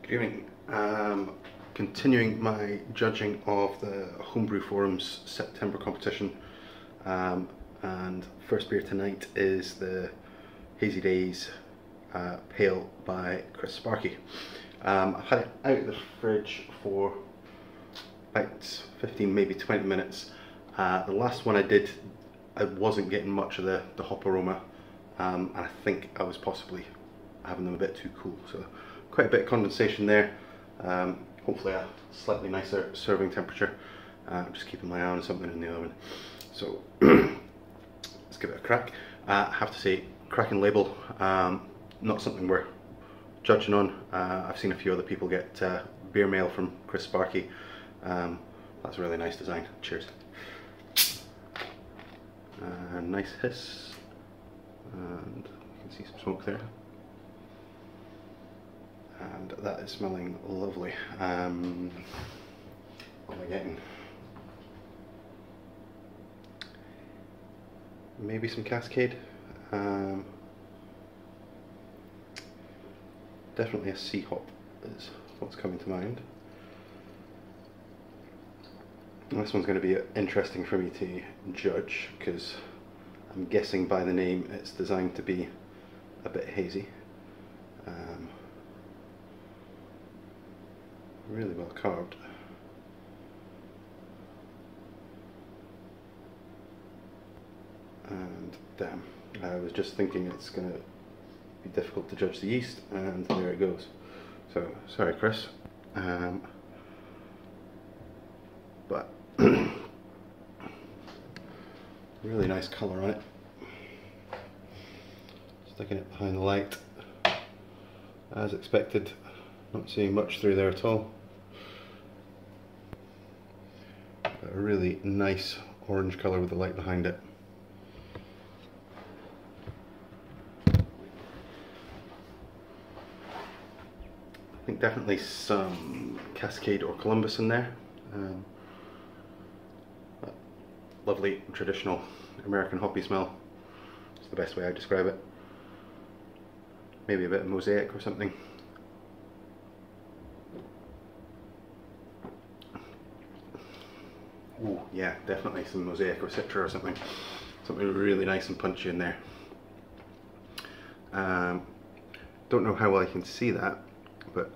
Good evening. Continuing my judging of the Homebrew Forum's September competition, and first beer tonight is the Hazy Daze Pale by ChrisSparky. I've had it out of the fridge for about 15, maybe 20 minutes. The last one I did, I wasn't getting much of the hop aroma, and I think I was possibly having them a bit too cool. So quite a bit of condensation there. Hopefully a slightly nicer serving temperature. I'm just keeping my eye on something in the oven. So let's give it a crack. I have to say, cracking label, not something we're judging on. I've seen a few other people get beer mail from ChrisSparky. That's a really nice design. Cheers. Nice hiss, and you can see some smoke there. And that is smelling lovely. What am I getting? Maybe some Cascade. Definitely a sea hop is what's coming to mind. And this one's going to be interesting for me to judge, because I'm guessing by the name it's designed to be a bit hazy. Really well carved. And damn, I was just thinking it's going to be difficult to judge the yeast, and there it goes. So sorry, Chris. But really nice colour on it. Sticking it behind the light as expected. Not seeing much through there at all. But a really nice orange colour with the light behind it. I think definitely some Cascade or Columbus in there. Lovely traditional American hoppy smell. It's the best way I describe it. Maybe a bit of mosaic or something. Ooh, yeah, definitely some mosaic or citra or something. Something really nice and punchy in there. Don't know how well I can see that, but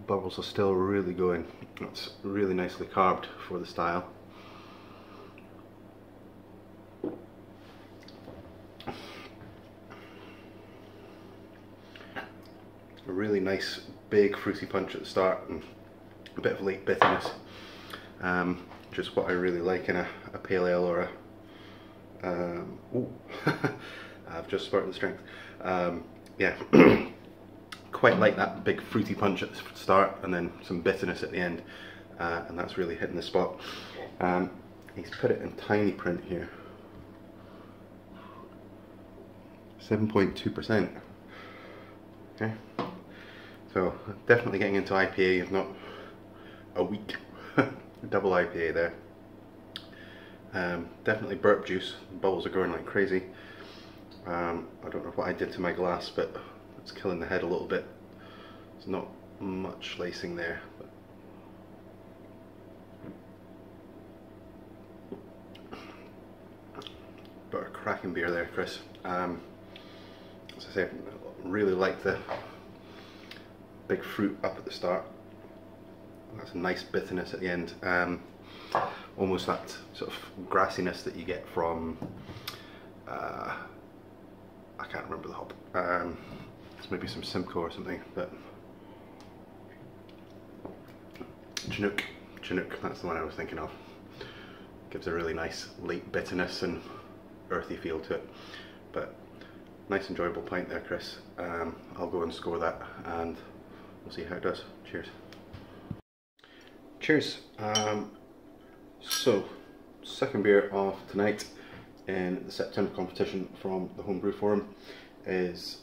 bubbles are still really going. It's really nicely carved for the style. A really nice big fruity punch at the start and a bit of late bitterness, which is what I really like in a pale ale or a ooh, I've just spurted the strength. Yeah, quite like that big fruity punch at the start and then some bitterness at the end, and that's really hitting the spot. He's put it in tiny print here, 7.2%. Okay. So definitely getting into IPA, if not a weak double IPA there. Definitely burp juice. Bubbles are going like crazy. I don't know what I did to my glass, but it's killing the head a little bit. There's not much lacing there. But a cracking beer there, Chris. As I say, I really like the big fruit up at the start. That's a nice bitterness at the end. Almost that sort of grassiness that you get from, I can't remember the hop. It's maybe some Simcoe or something, but Chinook, that's the one I was thinking of. Gives a really nice late bitterness and earthy feel to it. But nice enjoyable pint there, Chris. I'll go and score that and we'll see how it does. Cheers. Cheers. So, second beer of tonight in the September competition from the Homebrew Forum is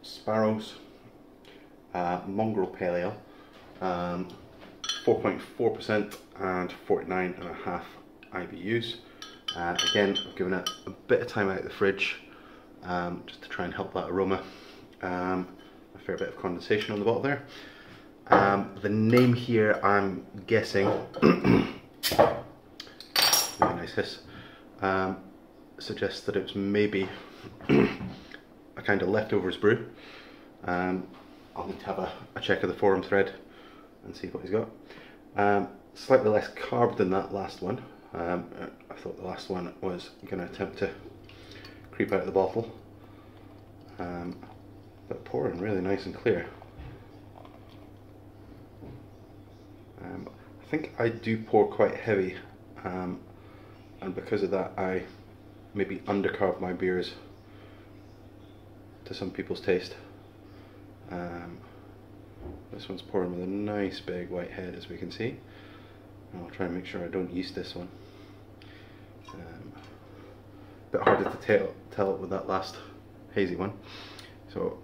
Sparrows Mongrel Pale Ale, 4.4% and 49.5 IBUs. Again, I've given it a bit of time out of the fridge just to try and help that aroma. I fair bit of condensation on the bottle there. The name here, I'm guessing, really nice hiss, suggests that it's maybe a kind of leftovers brew. I'll need to have a check of the forum thread and see what he's got. Slightly less carb than that last one. I thought the last one was going to attempt to creep out of the bottle, but pouring really nice and clear. I think I do pour quite heavy, and because of that I maybe undercarb my beers to some people's taste. This one's pouring with a nice big white head, as we can see. And I'll try and make sure I don't yeast this one. Bit harder to tell it with that last hazy one. So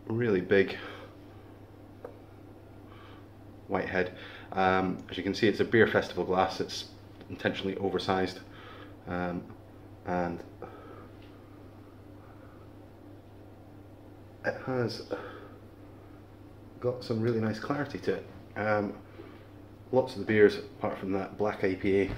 really big white head. As you can see, it's a beer festival glass. It's intentionally oversized, and it has got some really nice clarity to it. Lots of the beers, apart from that black IPA,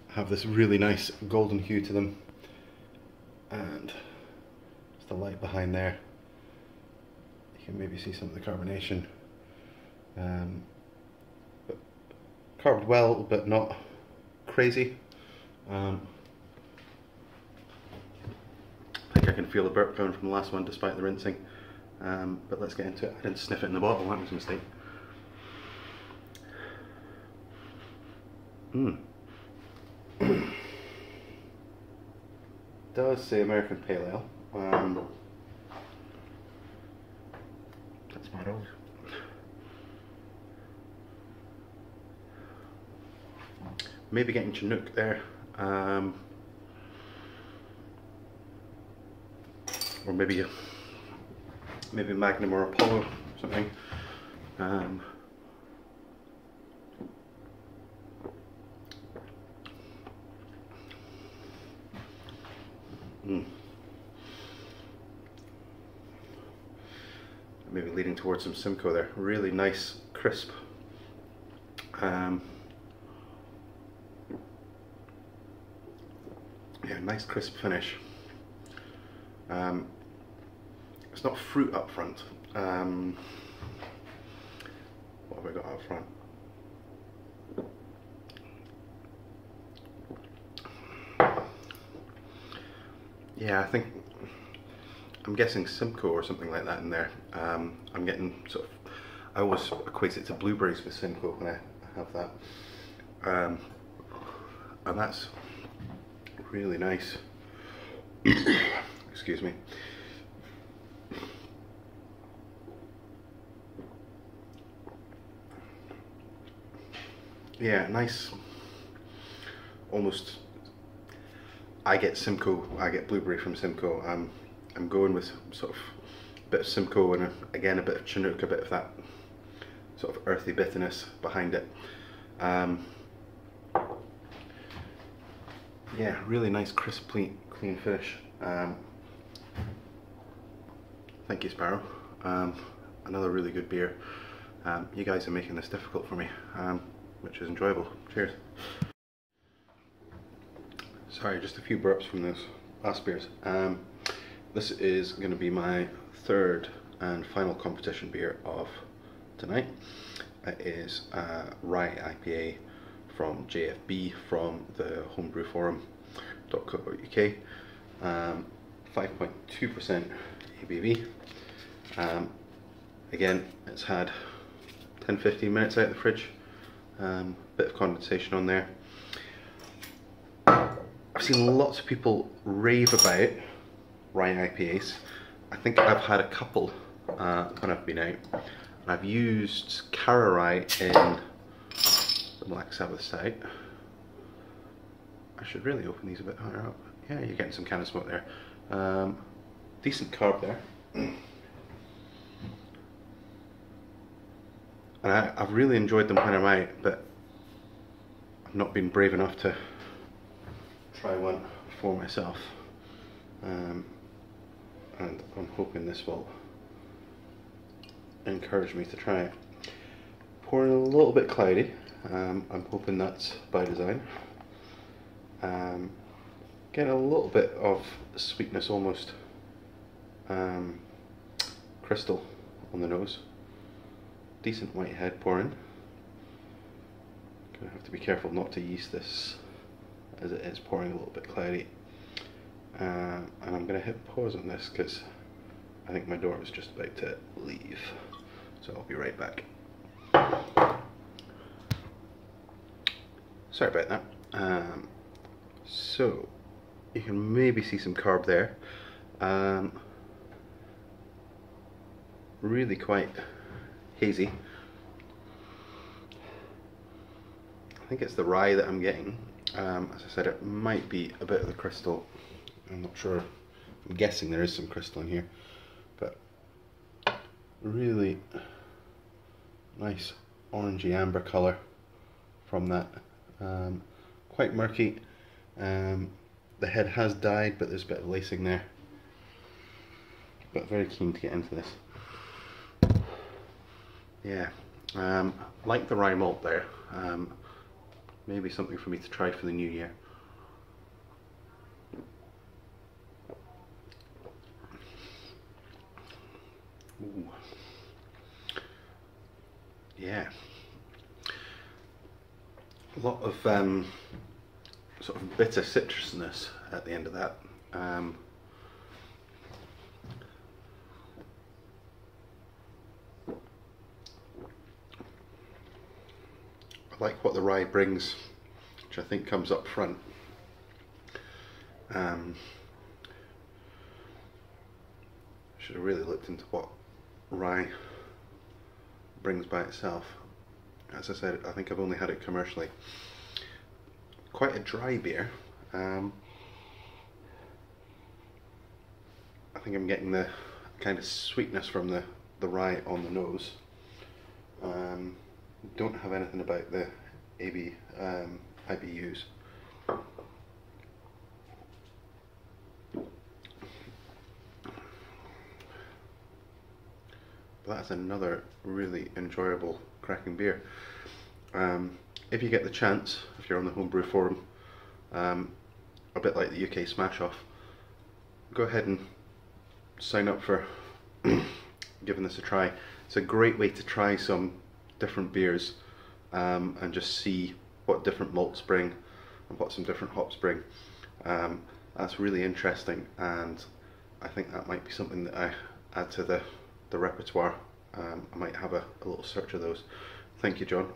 have this really nice golden hue to them, and just the light behind there, you can maybe see some of the carbonation. But carbed well, but not crazy. I think I can feel the burp coming from the last one despite the rinsing, but let's get into it. I didn't sniff it in the bottle, that was a mistake. Does say American Pale Ale. That's Sparrows. Maybe getting Chinook there, or maybe Magnum or Apollo or something. Maybe leading towards some Simcoe there. Really nice, crisp. Yeah, nice crisp finish. It's not fruit up front. What have I got up front? Yeah, I'm guessing Simcoe or something like that in there. I'm getting sort of, I always equate it to blueberries with Simcoe when I have that. And that's really nice. Excuse me. Yeah, nice, almost, I get Simcoe, I get blueberry from Simcoe. I'm going with sort of a bit of Simcoe and again a bit of Chinook, a bit of that sort of earthy bitterness behind it. Yeah, really nice, crisp, clean finish. Thank you, Sparrow. Another really good beer. You guys are making this difficult for me, which is enjoyable. Cheers. Sorry, just a few burps from those last beers. This is going to be my third and final competition beer of tonight. It is a rye IPA from JFB from the homebrewforum.co.uk. 5.2% ABV. Again, it's had 10-15 minutes out of the fridge. Bit of condensation on there. I've seen lots of people rave about rye IPAs. I think I've had a couple when I've been out. And I've used Cara Rye in the Black Sabbath Stout. I should really open these a bit higher up. Yeah, you're getting some can of smoke there. Decent carb there. And I've really enjoyed them when I'm out, but I I've not been brave enough to try one for myself, and I'm hoping this will encourage me to try it. Pouring a little bit cloudy, I'm hoping that's by design. Getting a little bit of sweetness, almost crystal on the nose. Decent white head pouring. Gonna have to be careful not to yeast this as it is pouring a little bit cloudy. And I'm gonna hit pause on this because I think my door is just about to leave. So I'll be right back. Sorry about that. So you can maybe see some carb there. Really quite hazy. I think it's the rye that I'm getting. As I said, it might be a bit of the crystal. I'm not sure. I'm guessing there is some crystal in here, but really nice orangey amber colour from that. Quite murky. The head has died, but there's a bit of lacing there. But very keen to get into this. Yeah, like the rye malt there. Maybe something for me to try for the new year. Ooh. Yeah, a lot of sort of bitter citrusness at the end of that. I like what the rye brings, which I think comes up front. Should have really looked into what rye brings by itself. As I said, I think I've only had it commercially. Quite a dry beer. I think I'm getting the kind of sweetness from the rye on the nose. Don't have anything about the IBUs. But that's another really enjoyable cracking beer. If you get the chance, if you're on the homebrew forum, a bit like the UK Smash Off, go ahead and sign up for giving this a try. It's a great way to try some different beers and just see what different malts bring and what some different hops bring. That's really interesting, and I think that might be something that I add to the repertoire. I might have a little search of those. Thank you, John.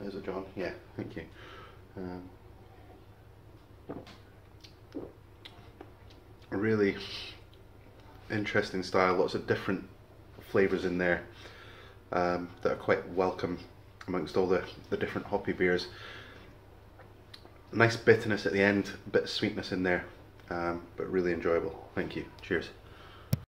Is it John? Yeah, thank you. A really interesting style, lots of different flavours in there that are quite welcome amongst all the different hoppy beers. Nice bitterness at the end, a bit of sweetness in there, but really enjoyable. Thank you. Cheers.